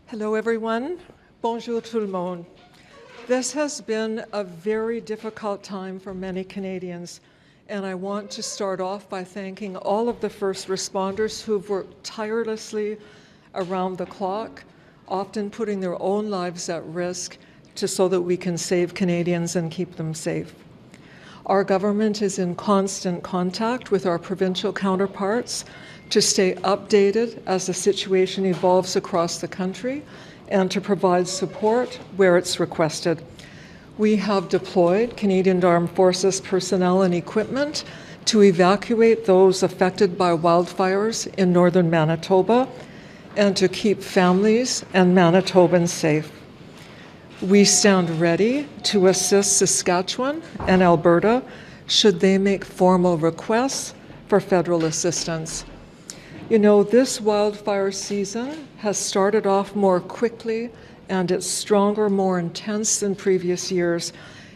Hello, everyone. Bonjour tout le monde. This has been a very difficult time for many Canadians, and I want to start off by thanking all of the first responders who've worked tirelessly around the clock, often putting their own lives at risk so that we can save Canadians and keep them safe. Our government is in constant contact with our provincial counterparts to stay updated as the situation evolves across the country and to provide support where it's requested. We have deployed Canadian Armed Forces personnel and equipment to evacuate those affected by wildfires in northern Manitoba and to keep families and Manitobans safe. We stand ready to assist Saskatchewan and Alberta should they make formal requests for federal assistance. You know, this wildfire season has started off more quickly and it's stronger, more intense than previous years.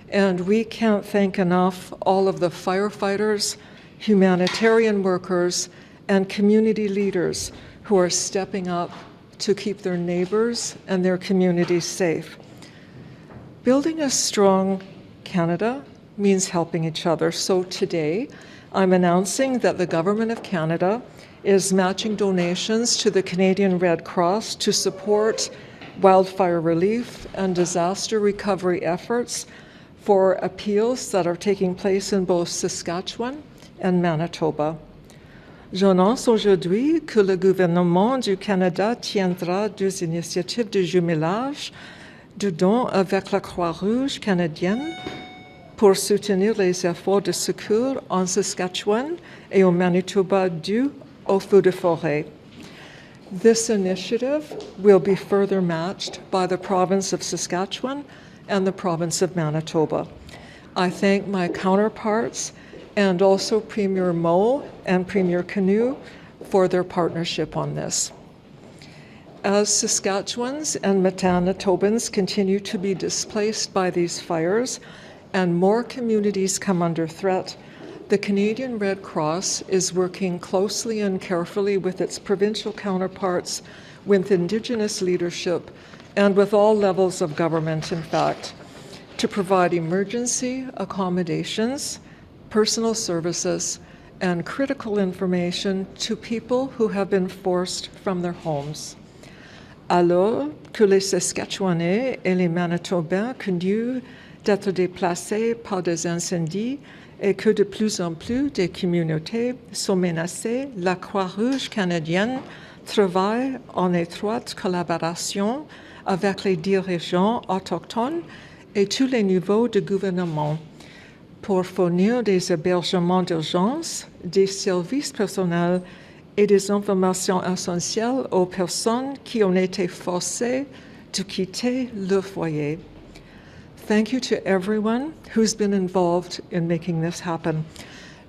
And we can't thank enough all of the firefighters, humanitarian workers, and community leaders who are stepping up to keep their neighbors and their communities safe. Building a strong Canada means helping each other. So today, I'm announcing that the Government of Canada is matching donations to the Canadian Red Cross to support wildfire relief and disaster recovery efforts for appeals that are taking place in both Saskatchewan and Manitoba. J'annonce aujourd'hui que le gouvernement du Canada tiendra deux initiatives de jumelage de dons avec la Croix-Rouge canadienne pour soutenir les efforts de secours en Saskatchewan et au Manitoba dû aux feux de forêt. This initiative will be further matched by the province of Saskatchewan and the province of Manitoba. I thank my counterparts and also Premier Moe and Premier Canoe for their partnership on this. As Saskatchewans and Manitobans continue to be displaced by these fires and more communities come under threat, the Canadian Red Cross is working closely and carefully with its provincial counterparts, with Indigenous leadership, and with all levels of government, in fact, to provide emergency accommodations, personal services, and critical information to people who have been forced from their homes. Alors que les Saskatchewanais et les Manitobains continuent d'être déplacés par des incendies, et que de plus en plus des communautés sont menacées, la Croix-Rouge canadienne travaille en étroite collaboration avec les dirigeants autochtones et tous les niveaux de gouvernement pour fournir des hébergements d'urgence, des services personnels et des informations essentielles aux personnes qui ont été forcées de quitter leur foyer. Thank you to everyone who's been involved in making this happen.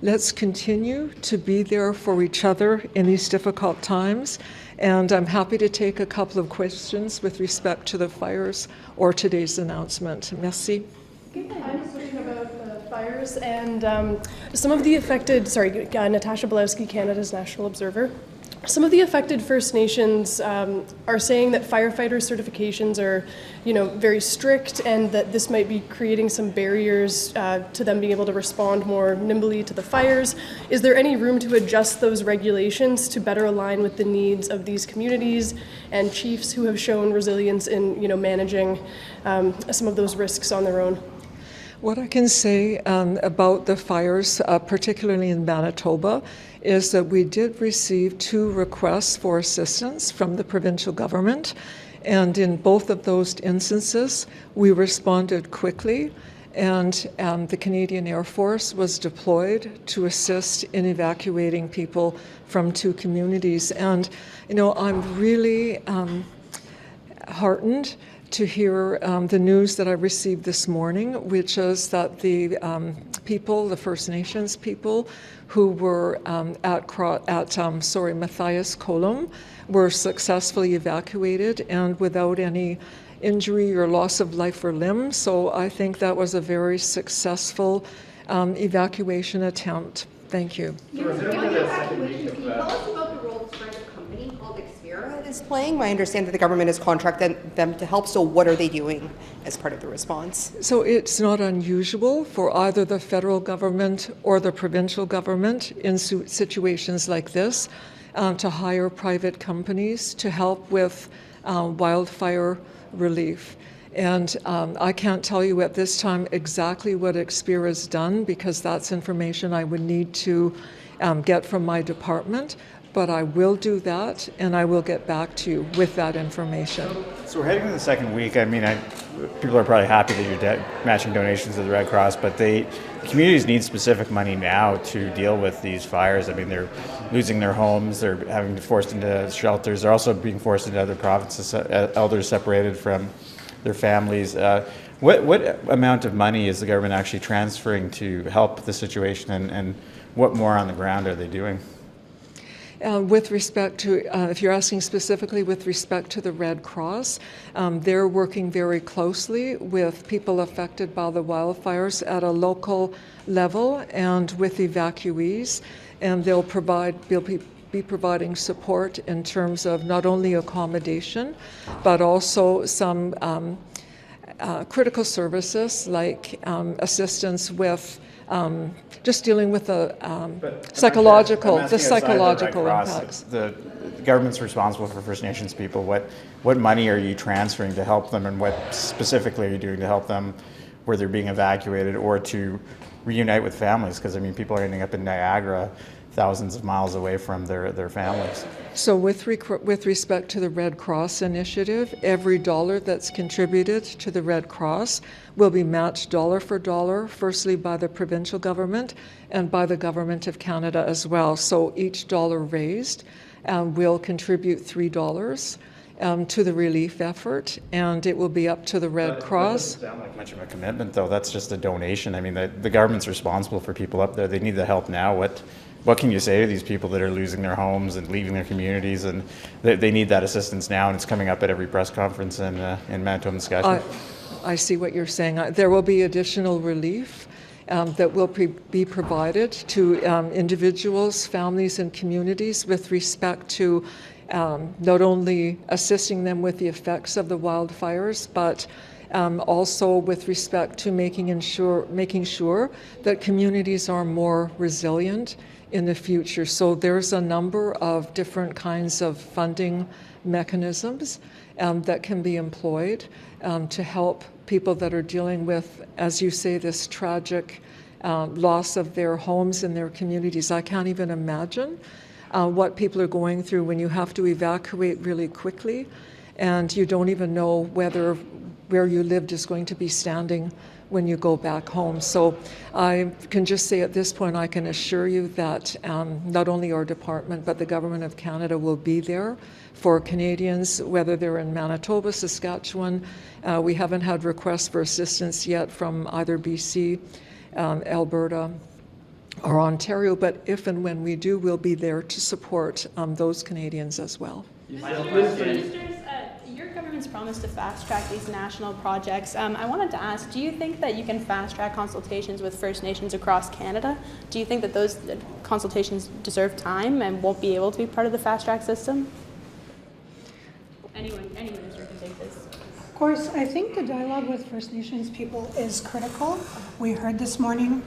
Let's continue to be there for each other in these difficult times, and I'm happy to take a couple of questions with respect to the fires or today's announcement. Merci. Okay, I have a question about the fires and some of the affected, Natasha Olszewski, Canada's National Observer. Some of the affected First Nations are saying that firefighter certifications are, very strict, and that this might be creating some barriers to them being able to respond more nimbly to the fires. Is there any room to adjust those regulations to better align with the needs of these communities and chiefs who have shown resilience in, managing some of those risks on their own? What I can say about the fires, particularly in Manitoba, is that we did receive 2 requests for assistance from the provincial government, and in both of those instances, we responded quickly, and the Canadian Air Force was deployed to assist in evacuating people from 2 communities. And, I'm really heartened to hear the news that I received this morning, which is that the people, the First Nations people who were at Matthias Colum were successfully evacuated and without any injury or loss of life or limb. So I think that was a very successful evacuation attempt. Thank you. Can you tell us about the role of a company called Xpera? is playing? I understand that the government has contracted them to help, so what are they doing as part of the response? So it's not unusual for either the federal government or the provincial government in situations like this to hire private companies to help with wildfire relief. And I can't tell you at this time exactly what Expir has done, because that's information I would need to get from my department. But I will do that, and I will get back to you with that information. So we're heading to the second week. I mean, people are probably happy that you're matching donations to the Red Cross, but communities need specific money now to deal with these fires. I mean, they're losing their homes, they're having to be forced into shelters, they're also being forced into other provinces, elders separated from their families. What amount of money is the government actually transferring to help the situation, and what more on the ground are they doing? With respect to, if you're asking specifically with respect to the Red Cross, they're working very closely with people affected by the wildfires at a local level and with evacuees, and they'll be providing support in terms of not only accommodation, but also some critical services like assistance with just dealing with the psychological impacts. The government's responsible for First Nations people. What money are you transferring to help them, and what specifically are you doing to help them where they're being evacuated or to reunite with families? Because I mean, people are ending up in Niagara, thousands of miles away from their families. So with respect to the Red Cross initiative, every dollar that's contributed to the Red Cross will be matched dollar for dollar, firstly by the provincial government and by the Government of Canada as well. So each dollar raised will contribute $3 to the relief effort, and it will be up to the Red Cross. That doesn't sound like much of a commitment, though. That's just a donation. I mean, the government's responsible for people up there. They need the help now. What can you say to these people that are losing their homes and leaving their communities, and they need that assistance now, and it's coming up at every press conference in Manitoba and Saskatchewan? I see what you're saying. There will be additional relief that will be provided to individuals, families, and communities with respect to not only assisting them with the effects of the wildfires, but also with respect to making sure that communities are more resilient in the future. So there's a number of different kinds of funding mechanisms that can be employed to help people that are dealing with, as you say, this tragic loss of their homes and their communities. I can't even imagine what people are going through when you have to evacuate really quickly and you don't even know whether where you lived is going to be standing when you go back home. So I can just say at this point, I can assure you that not only our department, but the Government of Canada will be there for Canadians, whether they're in Manitoba, Saskatchewan. We haven't had requests for assistance yet from either BC, Alberta, or Ontario, but if and when we do, we'll be there to support those Canadians as well. Your government's promised to fast-track these national projects. I wanted to ask, do you think that you can fast-track consultations with First Nations across Canada? Do you think that those consultations deserve time and won't be able to be part of the fast-track system? Any minister can take this. Of course, I think the dialogue with First Nations people is critical. We heard this morning,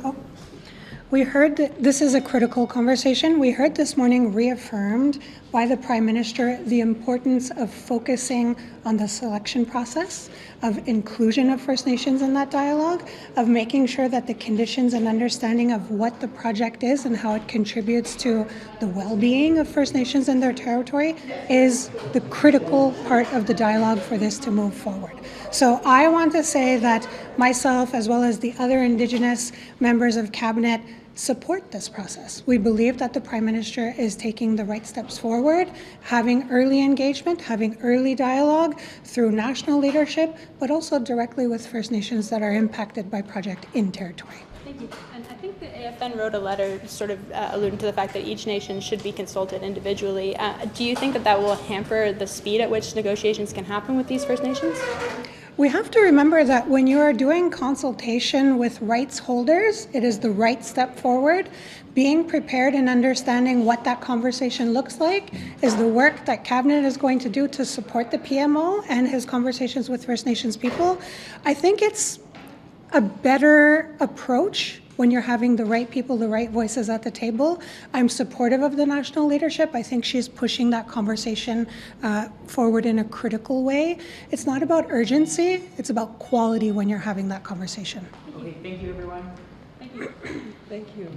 that this is a critical conversation. We heard this morning reaffirmed by the Prime Minister the importance of focusing on the selection process, of inclusion of First Nations in that dialogue, of making sure that the conditions and understanding of what the project is and how it contributes to the well-being of First Nations in their territory is the critical part of the dialogue for this to move forward. So I want to say that myself, as well as the other Indigenous members of Cabinet, support this process. We believe that the Prime Minister is taking the right steps forward, having early engagement, having early dialogue through national leadership, but also directly with First Nations that are impacted by project in territory. Thank you. And I think the AFN wrote a letter sort of alluding to the fact that each nation should be consulted individually. Do you think that will hamper the speed at which negotiations can happen with these First Nations? We have to remember that when you are doing consultation with rights holders, it is the right step forward. Being prepared and understanding what that conversation looks like is the work that Cabinet is going to do to support the PMO and his conversations with First Nations people. I think it's a better approach when you're having the right people, the right voices at the table. I'm supportive of the national leadership. I think she's pushing that conversation forward in a critical way. It's not about urgency, it's about quality when you're having that conversation. Okay, thank you, everyone. Thank you. Thank you.